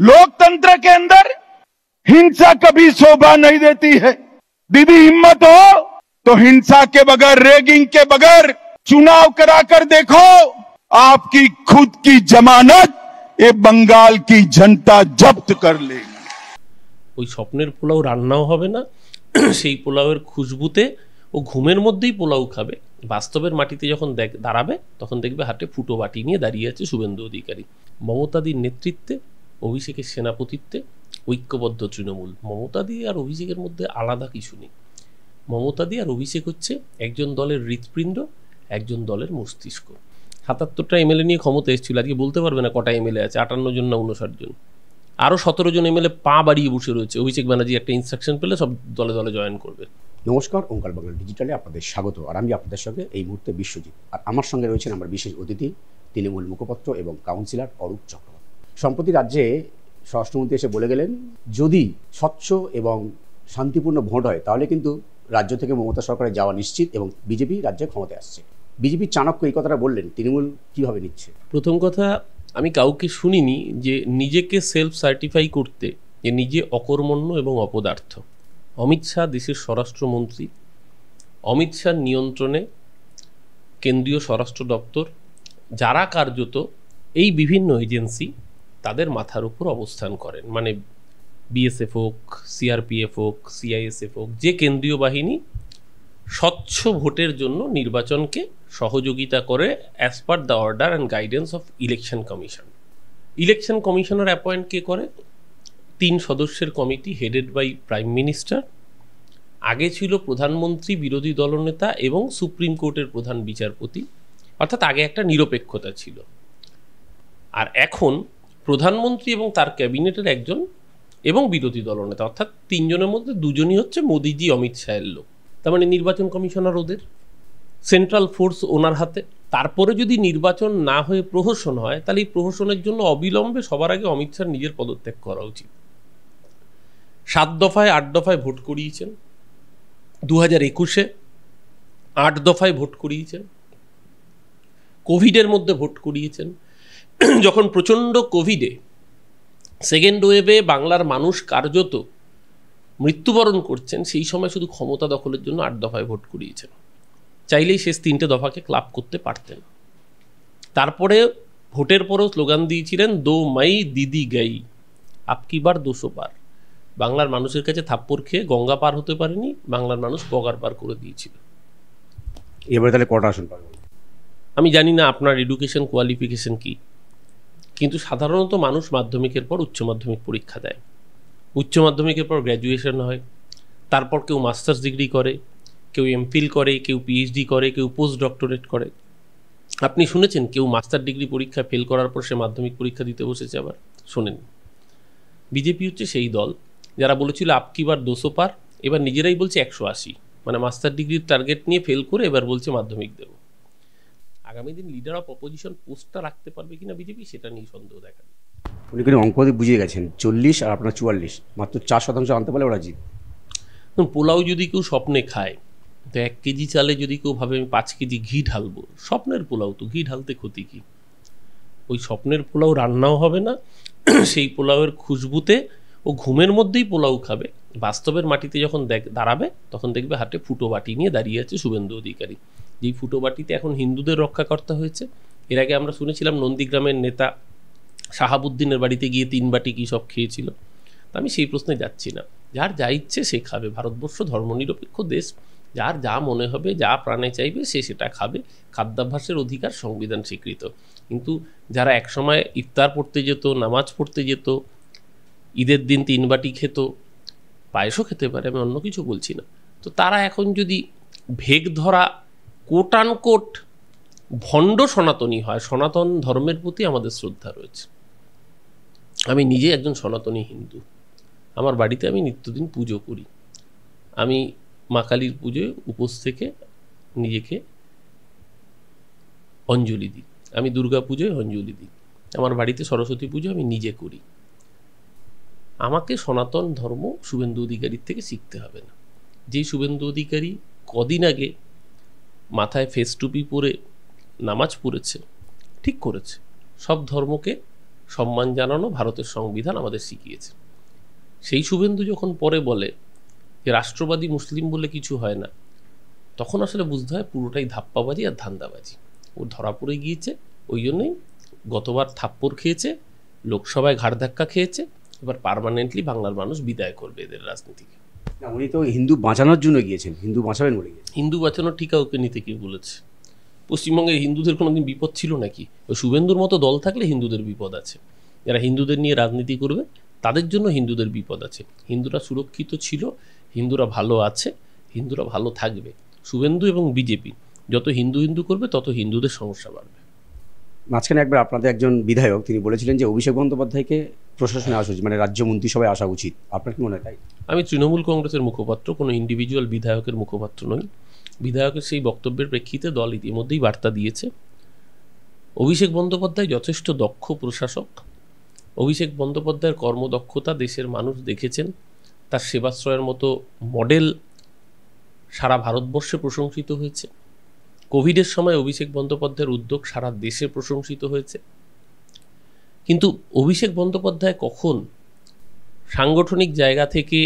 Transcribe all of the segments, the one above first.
लोकतंत्र के अंदर हिंसा कभी शोभा नहीं देती है। दीदी हिम्मत हो तो हिंसा के बगैर, रेगिंग के बगैर चुनाव कराकर देखो, आपकी खुद की जमानत ये बंगाल की जनता जब्त कर लेगी। ওই স্বপ্নের পোলাও রান্নাও হবে না, সেই পোলাওয়ের খুশবুতে ও ঘুমের মধ্যেই পোলাও খাবে। বাস্তবের মাটিতে যখন দাঁড়াবে তখন দেখবে হাতে ফুটো বাটি নিয়ে দাঁড়িয়ে আছে শুভেন্দু অধিকারী। মমতাদির নেতৃত্বে, অভিষেকের সেনাপতিত্বে ঐক্যবদ্ধ তৃণমূল। মমতাদি আর অভিষেকের মধ্যে আলাদা কিছু নেই। মমতাদি আর অভিষেক হচ্ছে একজন দলের হৃৎপিণ্ড, একজন দলের মস্তিষ্ক। ৭৭টা এমএলএ নিয়ে ক্ষমতা এসেছিল, আজকে বলতে পারবে না কটা এমএলএ আছে, ৫৮ জন না ৫৯ জন। আরও ১৭ জন এমএলএ পা বাড়িয়ে বসে রয়েছে। অভিষেক ব্যানার্জি একটা ইনস্ট্রাকশন পেলে সব দলে দলে জয়েন করবে। নমস্কার, ওঙ্কার বাংলা ডিজিটালে আপনাদের স্বাগত। আর আমি আপনাদের সঙ্গে এই মুহূর্তে বিশ্বজিৎ। আর আমার সঙ্গে রয়েছেন আমার বিশেষ অতিথি, তৃণমূল মুখপাত্র এবং কাউন্সিলর অরূপ চক্রবর্তী। সম্প্রতি রাজ্যে স্বরাষ্ট্রমন্ত্রী এসে বলে গেলেন, যদি স্বচ্ছ এবং শান্তিপূর্ণ ভোট হয় তাহলে কিন্তু রাজ্য থেকে মমতা সরকারের যাওয়া নিশ্চিত এবং বিজেপি রাজ্যে ক্ষমতায় আসছে। বিজেপির চাণক্য এই কথাটা বললেন, তৃণমূল কীভাবে নিচ্ছে? প্রথম কথা, আমি কাউকে শুনিনি যে নিজেকে সেলফ সার্টিফাই করতে যে নিজে অকর্মণ্য এবং অপদার্থ। অমিত শাহ দেশের স্বরাষ্ট্রমন্ত্রী, অমিত শাহর নিয়ন্ত্রণে কেন্দ্রীয় স্বরাষ্ট্র দপ্তর, যারা কার্যত এই বিভিন্ন এজেন্সি তাদের মাথার উপর অবস্থান করেন, মানে বিএসএফ হোক, সিআরপিএফ হোক, সিআইএসএফ হোক, যে কেন্দ্রীয় বাহিনী স্বচ্ছ ভোটের জন্য নির্বাচনকে সহযোগিতা করে as per the order and guidance of election commission. Election commissioner appoint কে করে? ৩ সদস্যের committee headed by prime minister. আগে ছিল প্রধানমন্ত্রী, বিরোধী দলনেতা এবং সুপ্রিম কোর্টের প্রধান বিচারপতি, অর্থাৎ আগে একটা নিরপেক্ষতা ছিল। আর এখন প্রধানমন্ত্রী এবং তার ক্যাবিনেটের একজন এবং বিরোধী দলনেতা, অর্থাৎ ৩ জনের মধ্যে ২ জনই হচ্ছে মোদিজি অমিত শাহের লোক। তার মানে নির্বাচন কমিশনার ওদের, সেন্ট্রাল ফোর্স ওনার হাতে। তারপরে যদি নির্বাচন না হয়ে প্রহসন হয়, তাহলে এই প্রহসনের জন্য অবিলম্বে সবার আগে অমিত শাহ নিজের পদত্যাগ করা উচিত। ৭ দফায় ৮ দফায় ভোট করিয়েছেন, ২০২১-এ ৮ দফায় ভোট করিয়েছেন, কোভিডের মধ্যে ভোট করিয়েছেন। যখন প্রচণ্ড কোভিডে সেকেন্ড ওয়েভে বাংলার মানুষ কার্যত মৃত্যুবরণ করছেন, সেই সময় শুধু ক্ষমতা দখলের জন্য ৮ দফায় ভোট করিয়েছেন। চাইলেই শেষ ৩টে দফাকে ক্লাব করতে পারতেন। তারপরে ভোটের পরও স্লোগান দিয়েছিলেন, দো মাই দিদি গাই আপকি বার ২০০ বার। বাংলার মানুষের কাছে থাপ্পড় খেয়ে গঙ্গা পার হতে পারেনি, বাংলার মানুষ পগার পার করে দিয়েছিল। এবারে তাহলে কটা আসন পাবে? আমি জানি না আপনার এডুকেশন কোয়ালিফিকেশন কি, কিন্তু সাধারণত মানুষ মাধ্যমিকের পর উচ্চ মাধ্যমিক পরীক্ষা দেয়, উচ্চ মাধ্যমিকের পর গ্র্যাজুয়েশন হয়, তারপর কেউ মাস্টার্স ডিগ্রি করে, কেউ এমফিল করে, কেউ পিএইচডি করে, কেউ পোস্ট ডক্টরেট করে। আপনি শুনেছেন কেউ মাস্টার ডিগ্রি পরীক্ষা ফেল করার পর সে মাধ্যমিক পরীক্ষা দিতে বসেছে? আবার শোনেন। বিজেপি হচ্ছে সেই দল যারা বলেছিল আপকি বার ২০০ পার, এবার নিজেরাই বলছে ১৮০, মানে মাস্টার ডিগ্রির টার্গেট নিয়ে ফেল করে এবার বলছে মাধ্যমিক দেব। আগামী দিন লিডার অফ অপোজিশন পোস্টটা রাখতে পারবে কিনা বিজেপি, সেটা নিয়ে সন্দেহ দেখা যায়। উনি কিন্তু অঙ্ক বুঝিয়ে গেছেন, ৪০ আর আপনার ৪৪, মাত্র ৪% আনতে পারলে ওরা জিত। পোলাও যদি কেউ স্বপ্নে খায়, তো ১ কেজি চালে যদি কেউ ভাবে আমি ৫ কেজি ঘি ঢালবো, স্বপ্নের পোলাও তো, ঘি ঢালতে ক্ষতি কি? ওই স্বপ্নের পোলাও রান্নাও হবে না, সেই পোলাওয়ের খুশবুতে ও ঘুমের মধ্যেই পোলাও খাবে। বাস্তবের মাটিতে যখন দাঁড়াবে তখন দেখবে হাতে ফুটো বাটি নিয়ে দাঁড়িয়ে আছে শুভেন্দু অধিকারী। যেই ফুটো বাটিতে এখন হিন্দুদের রক্ষাকর্তা হয়েছে। এর আগে আমরা শুনেছিলাম নন্দীগ্রামের নেতা শাহাবুদ্দিনের বাড়িতে গিয়ে ৩ বাটি কী সব খেয়েছিল। তা আমি সেই প্রশ্নে যাচ্ছি না, যার যা ইচ্ছে সে খাবে। ভারতবর্ষ ধর্মনিরপেক্ষ দেশ, যার যা মনে হবে, যা প্রাণে চাইবে সে সেটা খাবে। খাদ্যাভ্যাসের অধিকার সংবিধান স্বীকৃত। কিন্তু যারা একসময় ইফতার পড়তে যেত, নামাজ পড়তে যেত, ঈদের দিন ৩ বাটি খেত, পায়েসও খেতে পারে, আমি অন্য কিছু বলছি না, তো তারা এখন যদি ভেগ ধরা কোট আনকোট ভণ্ড সনাতনী হয়, সনাতন ধর্মের প্রতি আমাদের শ্রদ্ধা রয়েছে। আমি নিজে একজন সনাতনী হিন্দু, আমার বাড়িতে আমি নিত্যদিন পুজো করি, আমি মা কালীর পুজোয় উপোস থেকে নিজেকে অঞ্জলি দিই, আমি দুর্গা পুজোয় অঞ্জলি দিই, আমার বাড়িতে সরস্বতী পুজো আমি নিজে করি। আমাকে সনাতন ধর্ম শুভেন্দু অধিকারীর থেকে শিখতে হবে না। যেই শুভেন্দু অধিকারী কদিন আগে মাথায় ফেস টুপি পরে নামাজ পড়েছে, ঠিক করেছে, সব ধর্মকে সম্মান জানানো ভারতের সংবিধান আমাদের শিখিয়েছে। সেই শুভেন্দু যখন পরে বলে যে রাষ্ট্রবাদী মুসলিম বলে কিছু হয় না, তখন আসলে বুঝতে হয় পুরোটাই ধাপ্পাবাজি আর ধান্দাবাজি। ও ধরা পড়ে গিয়েছে, ওই জন্যই গতবার থাপ্পড় খেয়েছে, লোকসভায় ঘাড় ধাক্কা খেয়েছে, এবার পার্মানেন্টলি বাংলার মানুষ বিদায় করবে এদের রাজনীতিকে। না, উনি তো হিন্দু বাঁচানোর জন্য গিয়েছেন, হিন্দু বাঁচাবেন বলে গিয়েছেন। হিন্দু বাঁচানোর টিকা ওকে নিতে কে বলেছে? পশ্চিমবঙ্গে হিন্দুদের কোনোদিন বিপদ ছিল নাকি? ওই শুভেন্দুর মতো দল থাকলে হিন্দুদের বিপদ আছে। যারা হিন্দুদের নিয়ে রাজনীতি করবে তাদের জন্য হিন্দুদের বিপদ আছে। হিন্দুরা সুরক্ষিত ছিল, হিন্দুরা ভালো আছে, হিন্দুরা ভালো থাকবে। শুভেন্দু এবং বিজেপি যত হিন্দু হিন্দু করবে তত হিন্দুদের সমস্যা বাড়বে। মাঝখানে একবার আপনাদের একজন বিধায়ক তিনি বলেছিলেন যে অভিষেক বন্দ্যোপাধ্যায়কে প্রশাসনে আসা উচিত, মানে রাজ্য মন্ত্রিসভায় আসা উচিত। আপনার কি মনে হয় তাই? আমি তৃণমূল কংগ্রেসের মুখপাত্র, কোনো ইন্ডিভিজুয়াল বিধায়কের মুখপাত্র নই। বিধায়কের সেই বক্তব্যের প্রেক্ষিতে দল ইতিমধ্যেই বার্তা দিয়েছে। অভিষেক বন্দ্যোপাধ্যায় যথেষ্ট দক্ষ প্রশাসক। অভিষেক বন্দ্যোপাধ্যায়ের কর্মদক্ষতা দেশের মানুষ দেখেছেন। তার সেবাশ্রয়ের মতো মডেল সারা ভারতবর্ষে প্রশংসিত হয়েছে। কোভিডের সময় অভিষেক বন্দ্যোপাধ্যায়ের উদ্যোগ সারা দেশে প্রশংসিত হয়েছে। কিন্তু অভিষেক বন্দ্যোপাধ্যায় কখন সাংগঠনিক জায়গা থেকে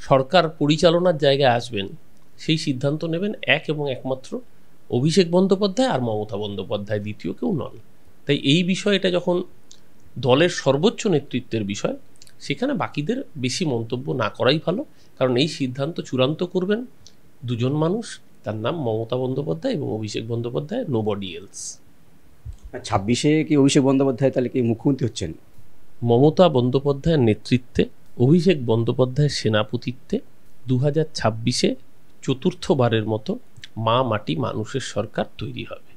সরকার পরিচালনার জায়গায় আসবেন সেই সিদ্ধান্ত নেবেন এক এবং একমাত্র অভিষেক বন্দ্যোপাধ্যায় আর মমতা বন্দ্যোপাধ্যায়, দ্বিতীয় কেউ নন। তাই এই বিষয়টা যখন দলের সর্বোচ্চ নেতৃত্বের বিষয়, সেখানে বাকিদের বেশি মন্তব্য না করাই ভালো। কারণ এই সিদ্ধান্ত চূড়ান্ত করবেন দুজন মানুষ, তার নাম মমতা বন্দ্যোপাধ্যায় এবং অভিষেক বন্দ্যোপাধ্যায়, নোবডি এলস। 26-এ কি অভিষেক বন্দ্যোপাধ্যায় তাহলে কি মুখ্যমন্ত্রী হচ্ছেন? মমতা বন্দ্যোপাধ্যায়ের নেতৃত্বে, অভিষেক বন্দ্যোপাধ্যায়ের সেনাপতিত্বে 2026-এ চতুর্থবারের মতো মা মাটি মানুষের সরকার তৈরি হবে।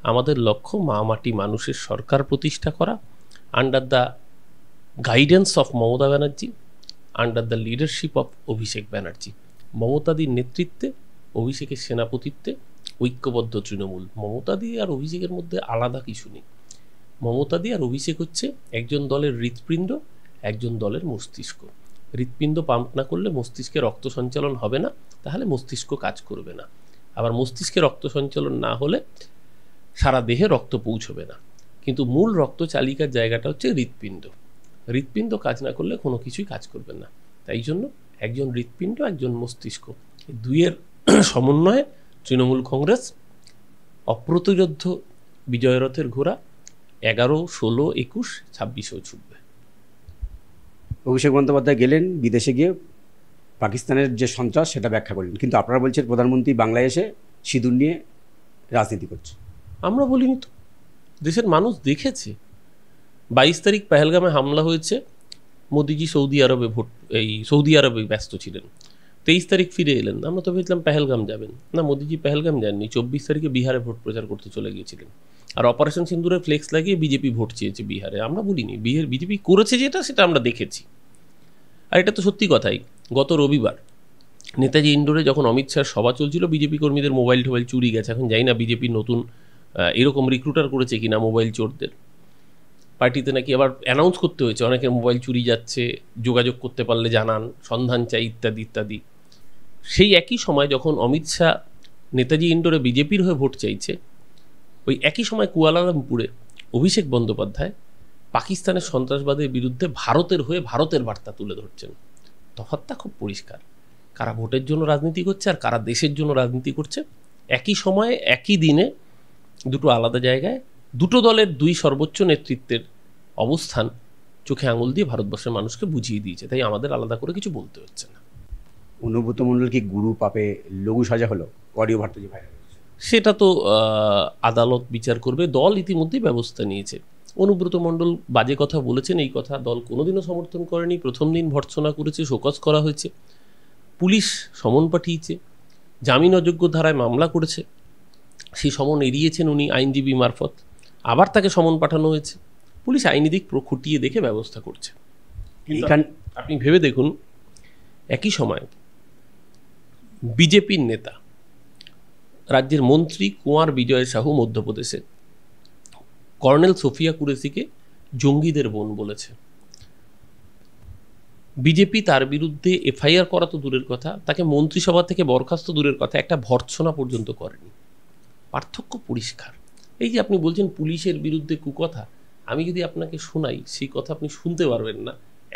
আমাদের লক্ষ্য মা মাটি মানুষের সরকার প্রতিষ্ঠা করা, under the guidance of Mamata Banerjee, under the leadership of Abhishek Banerjee. মমতাদির নেতৃত্বে, অভিষেকের সেনাপতিত্বে ঐক্যবদ্ধ তৃণমূল। মমতাদি আর অভিষেকের মধ্যে আলাদা কিছু নেই। মমতাদি আর অভিষেক হচ্ছে একজন দলের হৃৎপিণ্ড, একজন দলের মস্তিষ্ক। হৃৎপিণ্ড পাম্প না করলে মস্তিষ্কে রক্ত সঞ্চালন হবে না, তাহলে মস্তিষ্ক কাজ করবে না। আবার মস্তিষ্কে রক্ত সঞ্চালন না হলে সারা দেহে রক্ত পৌঁছবে না। কিন্তু মূল রক্ত চালিকার জায়গাটা হচ্ছে হৃৎপিণ্ড। হৃৎপিণ্ড কাজ না করলে কোনো কিছুই কাজ করবে না। তাই জন্য একজন হৃৎপিণ্ড, একজন মস্তিষ্ক, দুইয়ের সমন্বয়ে তৃণমূল কংগ্রেস অপ্রতিরোধ্য বিজয়রথের ঘোড়া 11, 16, 21, 26-এও ছুটবে। অভিষেক বন্দ্যোপাধ্যায় গেলেন বিদেশে গিয়ে পাকিস্তানের যে সন্ত্রাস সেটা ব্যাখ্যা করলেন, কিন্তু আপনারা বলছেন প্রধানমন্ত্রী বাংলায় এসে সিঁদুর নিয়ে রাজনীতি করছে। আমরা বলিনি তো, দেশের মানুষ দেখেছে। 22 তারিখ পেহেলগামে হামলা হয়েছে, মোদিজি সৌদি আরবে ব্যস্ত ছিলেন। 23 তারিখ ফিরে এলেন। আমরা তো ভেবেছিলাম পেহেলগাম যাবেন, না মোদিজি পেহেলগাম যাননি। 24 তারিখে বিহারে ভোট প্রচার করতে চলে গিয়েছিলেন। আর অপারেশন সিন্দুরের ফ্লেক্স লাগিয়ে বিজেপি ভোট চেয়েছে বিহারে। আমরা বলিনি, বিজেপি করেছে যেটা, সেটা আমরা দেখেছি। আর এটা তো সত্যি কথাই। গত রবিবার নেতাজি ইন্ডোরে যখন অমিত শাহর সভা চলছিল, বিজেপি কর্মীদের মোবাইল টোবাইল চুরি গেছে। এখন জানি না বিজেপি নতুন এরকম রিক্রুটার করেছে কিনা মোবাইল চোরদের। পার্টিতে নাকি আবার অ্যানাউন্স করতে হয়েছে অনেকের মোবাইল চুরি যাচ্ছে, যোগাযোগ করতে পারলে জানান, সন্ধান চাই, ইত্যাদি ইত্যাদি। সেই একই সময় যখন অমিত শাহ নেতাজি ইন্ডোরে বিজেপির হয়ে ভোট চাইছে, ওই একই সময় কুয়ালালামপুরে অভিষেক বন্দ্যোপাধ্যায় পাকিস্তানের সন্ত্রাসবাদের বিরুদ্ধে ভারতের হয়ে ভারতের বার্তা তুলে ধরছেন। তফাৎটা খুব পরিষ্কার, কারা ভোটের জন্য রাজনীতি করছে আর কারা দেশের জন্য রাজনীতি করছে। একই সময়ে একই দিনে দুটো আলাদা জায়গায় দুটো দলের দুই সর্বোচ্চ নেতৃত্বের অবস্থান চোখে আঙুল দিয়ে ভারতবর্ষের মানুষকে বুঝিয়ে দিয়েছে। তাই আমাদের আলাদা করে কিছু বলতে হচ্ছে না। অনুব্রত মণ্ডল কি গুরু পাপে লঘু সাজা হলো? অডিও বার্তা যে ভাইরাল হয়েছে, সেটা তো আদালত বিচার করবে। দল ইতিমধ্যেই ব্যবস্থা নিয়েছে। অনুব্রত মণ্ডল বাজে কথা বলেছেন, এই কথা দল কোনোদিনও সমর্থন করেনি। প্রথম দিন ভর্ৎসনা করেছে, শোকজ করা হয়েছে, পুলিশ সমন পাঠিয়েছে, জামিন অযোগ্য ধারায় মামলা করেছে, সেই সমন এড়িয়েছেন উনি আইনজীবী মারফত। আবার তাকে সমন পাঠানো হয়েছে, পুলিশ আইনি দিক খুঁটিয়ে দেখে ব্যবস্থা করছে। আপনি ভেবে দেখুন, একই সময় বিজেপির নেতা, রাজ্যের মন্ত্রী কুঁয়ার বিজয় সাহু মধ্যপ্রদেশে কর্নেল সোফিয়া কুরেশিকে জঙ্গিদের বোন বলেছে। বিজেপি তার বিরুদ্ধে এফআইআর করা তো দূরের কথা, তাকে মন্ত্রিসভা থেকে বরখাস্ত দূরের কথা, একটা ভর্ৎসনা পর্যন্ত করেনি। পার্থক্য পরিষ্কার। এই যে আপনি বলছেন পুলিশের বিরুদ্ধে কুকথা, আমি যদি আপনাকে শোনাই সেই কথা আপনি শুনতে পারবেন না,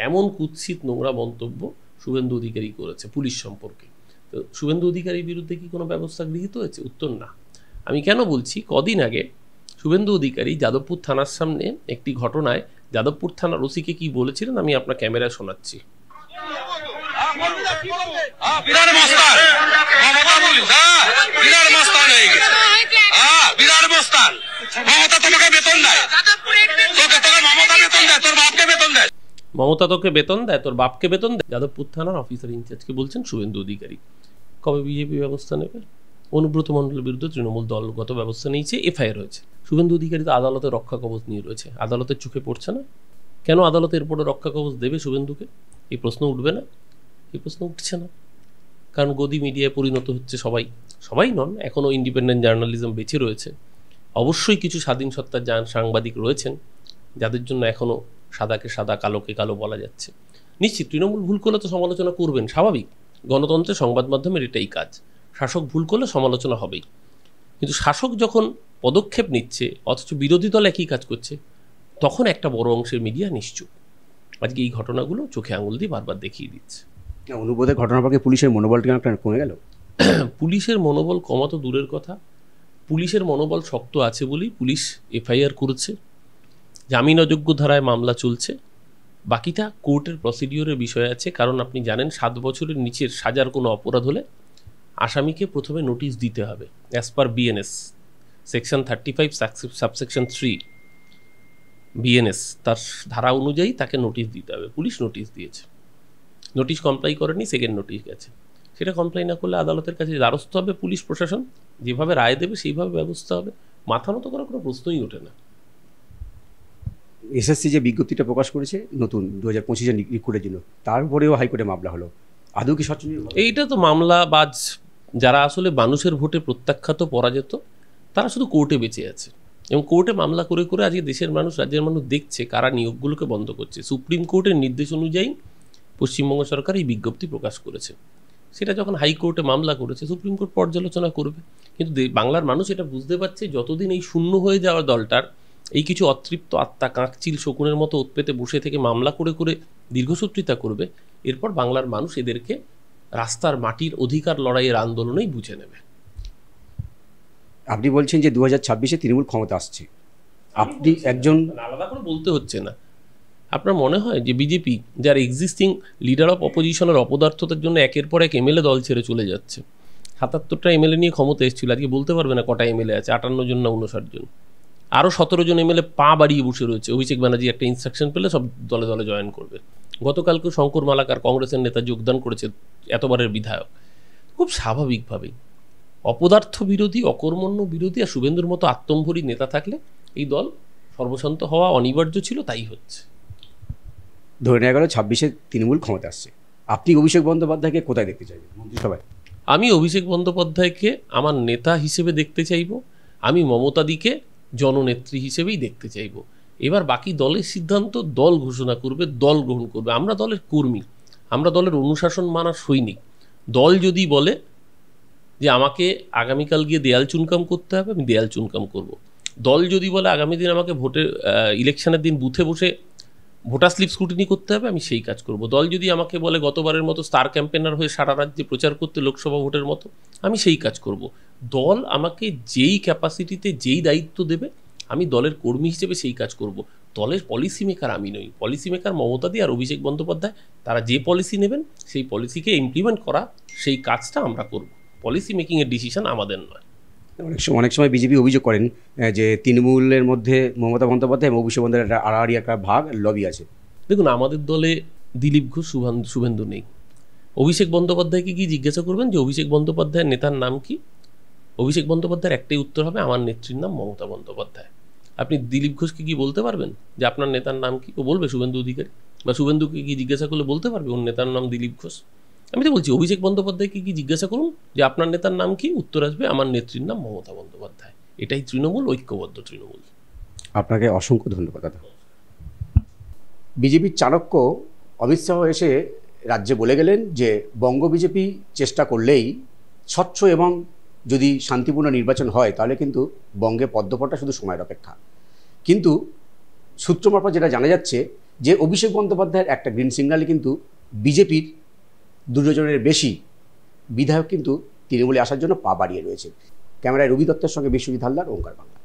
এমন কুৎসিত নোংরা মন্তব্য শুভেন্দু অধিকারী করেছে পুলিশ সম্পর্কে। তো শুভেন্দু অধিকারীর বিরুদ্ধে কি কোনো ব্যবস্থা গৃহীত হয়েছে? উত্তর না। আমি কেন বলছি, কদিন আগে শুভেন্দু অধিকারী যাদবপুর থানার সামনে একটি ঘটনায় যাদবপুর থানার ওসিকে কি বলেছিলেন আমি আপনার ক্যামেরায় শোনাচ্ছি। বিরাট মস্তান বিরাট মস্তান হয়ে গেছে, বিরাট মস্তান। মমতা তোমাকে বেতন দেয়, তোকে মমতা বেতন দেয়, তোর বাপকে বেতন দেয়। মমতা তোকে বেতন দেয়, তোর বাপকে বেতন দেয়। যাদবপুর থানার অফিসার ইনচার্জকে বলছেন শুভেন্দু অধিকারী। কবে বিজেপি ব্যবস্থা নেবে? অনুব্রত মণ্ডলের বিরুদ্ধে তৃণমূল দলগত ব্যবস্থা নিয়েছে, এফআইআর হয়েছে। শুভেন্দু অধিকারী তো আদালতে রক্ষা কবচ নিয়ে রয়েছে, আদালতের চোখে পড়ছে না কেন? আদালতে এরপরে রক্ষা কবচ দেবে শুভেন্দুকে? এই প্রশ্ন উঠবে না? এই প্রশ্ন উঠছে না, কারণ গদি মিডিয়ায় পরিণত হচ্ছে সবাই নন, এখনও ইন্ডিপেন্ডেন্ট জার্নালিজম বেঁচে রয়েছে। অবশ্যই কিছু স্বাধীন সত্তার সাংবাদিক রয়েছেন যাদের জন্য এখনও সাদাকে সাদা কালোকে কালো বলা যাচ্ছে। নিশ্চিত তৃণমূল ভুল করলে তো সমালোচনা করবেন, স্বাভাবিক, গণতন্ত্রের সংবাদ মাধ্যমের এটাই কাজ। শাসক ভুল করলে সমালোচনা হবেই, কিন্তু শাসক যখন পদক্ষেপ নিচ্ছে অথচ বিরোধী দল একই কাজ করছে, তখন একটা বড় অংশের মিডিয়া নিশ্চুপ। আজকে এই ঘটনাগুলো চোখে আঙুল দিয়ে বারবার দেখিয়ে দিচ্ছে। অনুব্রতের ঘটনার পরে পুলিশের মনোবলটা কমে গেল। পুলিশের মনোবল কমা তো দূরের কথা, পুলিশের মনোবল শক্ত আছে বলেই পুলিশ এফআইআর করেছে, জামিন অযোগ্য ধারায় মামলা চলছে, বাকিটা কোর্টের প্রসিডিওরের বিষয় আছে। কারণ আপনি জানেন 7 বছরের নিচের সাজার কোনো অপরাধ হলে আসামিকে প্রথমে নোটিশ দিতে হবে, as per BNS section 35 subsection 3 BNS, তার ধারা অনুযায়ী তাকে নোটিশ দিতে হবে। পুলিশ নোটিশ দিয়েছে, নোটিশ কমপ্লাই করেনি, সেকেন্ড নোটিশ গেছে। সেটা কমপ্লাই না করলে আদালতের কাছে দ্বারস্থ হবে পুলিশ প্রশাসন, যেভাবে রায় দেবে সেইভাবে ব্যবস্থা হবে। মাথা মতো করার কোনো প্রশ্নই ওঠে না। এসএসসি যে বিজ্ঞপ্তিটা প্রকাশ করেছে নতুন 2025-এর রিক্রুটের জন্য, তারপরেও হাইকোর্টে মামলা হলো, আদৌ কি স্বচ্ছ? এইটা তো মামলাবাজ, যারা আসলে মানুষের ভোটে প্রত্যাখ্যাত পরাজিত, তারা শুধু কোর্টে বেঁচে আছে এবং কোর্টে মামলা করে করে আজকে দেশের মানুষ, রাজ্যের মানুষ দেখছে কারা নিয়োগগুলোকে বন্ধ করছে। সুপ্রিম কোর্টের নির্দেশ অনুযায়ী পশ্চিমবঙ্গ সরকার এই বিজ্ঞপ্তি প্রকাশ করেছে। সেটা যখন হাইকোর্টে মামলা করেছে, সুপ্রিম কোর্ট পর্যালোচনা করবে। কিন্তু বাংলার মানুষ এটা বুঝতে পারছে, যতদিন এই শূন্য হয়ে যাওয়ার দলটার এই কিছু অতৃপ্ত আত্মা কাকচিল শকুনের মতো উৎপেতে বসে থেকে মামলা করে করে দীর্ঘসূত্রিতা করবে, এরপর বাংলার মানুষ এদেরকে রাস্তার মাটির অধিকার লড়াইয়ের আন্দোলনেই বুঝে নেবে। আপনি বলছেন যে 2026-এ তৃণমূল ক্ষমতা আসছে, আপনি একজন আলাদা করে বলতে হচ্ছে না। আপনার মনে হয় যে বিজেপি, যার এক্সিস্টিং লিডার অফ অপোজিশনের অপদার্থতার জন্য একের পর এক এমএলএ দল ছেড়ে চলে যাচ্ছে, 77টা এমএলএ নিয়ে ক্ষমতা এসেছিল, আজকে বলতে পারবে না কটা এমএলএ আছে, 58 জন না 59 জন, আরও 17 জন এমএলএ পা বাড়িয়ে বসে রয়েছে। অভিষেক ব্যানার্জি একটা ইনস্ট্রাকশন পেলে সব দলে দলে জয়েন করবে। গতকালকে শঙ্কর মালাকার কংগ্রেসের নেতা যোগদান করেছে, এতবারের বিধায়ক। খুব স্বাভাবিকভাবেই অপদার্থ বিরোধী, অকর্মণ্য বিরোধী আর শুভেন্দুর মতো আত্মম্ভরী নেতা থাকলে এই দল সর্বশান্ত হওয়া অনিবার্য ছিল, তাই হচ্ছে। ধরে নেওয়া গেল 26-এ তৃণমূল ক্ষমতা আসছে, আপনি অভিষেক বন্দ্যোপাধ্যায়কে কোথায় দেখতে চাইবেন মন্ত্রিসভায়? আমি অভিষেক বন্দ্যোপাধ্যায়কে আমার নেতা হিসেবে দেখতে চাইব, আমি মমতাদিকে জননেত্রী হিসেবেই দেখতে চাইব। এবার বাকি দলের সিদ্ধান্ত দল ঘোষণা করবে, দল গ্রহণ করবে। আমরা দলের কর্মী, আমরা দলের অনুশাসন মানার সৈনিক। দল যদি বলে যে আমাকে আগামীকাল গিয়ে দেয়াল চুনকাম করতে হবে, আমি দেয়াল চুনকাম করব। দল যদি বলে আগামী দিন আমাকে ইলেকশনের দিন বুথে বসে ভোটার স্লিপ স্ক্রুটিনি করতে হবে, আমি সেই কাজ করব। দল যদি আমাকে বলে গতবারের মতো স্টার ক্যাম্পেনার হয়ে সারা রাজ্যে প্রচার করতে লোকসভা ভোটের মতো, আমি সেই কাজ করব। দল আমাকে যেই ক্যাপাসিটিতে যেই দায়িত্ব দেবে, আমি দলের কর্মী হিসেবে সেই কাজ করব। দলের পলিসি মেকার আমি নই, পলিসি মেকার মমতাদি আর অভিষেক বন্দ্যোপাধ্যায়। তারা যে পলিসি নেবেন সেই পলিসিকে ইমপ্লিমেন্ট করা, সেই কাজটা আমরা করব। পলিসি মেকিংয়ের ডিসিশন আমাদের নয়। অনেক সময় বিজেপি অভিযোগ করেন যে তৃণমূলের মধ্যে মমতা বন্দ্যোপাধ্যায় এবং অভিষেক বন্দ্যোপাধ্যায়ের আড়াআড়ি একটা ভাগ লবি আছে। দেখুন, আমাদের দলে দিলীপ ঘোষ, শুভেন্দু নেই। অভিষেক বন্দ্যোপাধ্যায়কে কি জিজ্ঞাসা করবেন যে অভিষেক বন্দ্যোপাধ্যায়ের নেতার নাম কি? অভিষেক বন্দ্যোপাধ্যায়ের একটাই উত্তর হবে, আমার নেত্রীর নাম মমতা বন্দ্যোপাধ্যায়। আপনি দিলীপ ঘোষকে কি বলতে পারবেন যে আপনার নেতার নাম কি? ও বলবে শুভেন্দু অধিকারী। বা শুভেন্দুকে কি জিজ্ঞাসা করলে বলতে পারবে ওর নেতার নাম দিলীপ ঘোষ? আমি তো বলছি অভিষেক বন্দ্যোপাধ্যায়কে কি জিজ্ঞাসা করুন যে আপনার নেতার নাম কি, উত্তর আসবে আমার নেত্রীর নাম মমতা বন্দ্যোপাধ্যায়। এটাই তৃণমূল, ঐক্যবদ্ধ তৃণমূল। আপনাকে অসংখ্য ধন্যবাদ দাদা। বিজেপির চাণক্য অমিত শাহ এসে রাজ্যে বলে গেলেন যে বঙ্গ বিজেপি চেষ্টা করলেই স্বচ্ছ এবং যদি শান্তিপূর্ণ নির্বাচন হয় তাহলে কিন্তু বঙ্গে পদ্মপটা শুধু সময়ের অপেক্ষা। কিন্তু সূত্র মারফত যেটা জানা যাচ্ছে যে অভিষেক বন্দ্যোপাধ্যায়ের একটা গ্রিন সিগন্যালে কিন্তু বিজেপির 2 ডজনের বেশি বিধায়ক কিন্তু তৃণমূলে আসার জন্য পা বাড়িয়ে রয়েছে। ক্যামেরায় রবি দত্তের সঙ্গে বিশ্বজিৎ হালদার, ওঙ্কার বাংলা।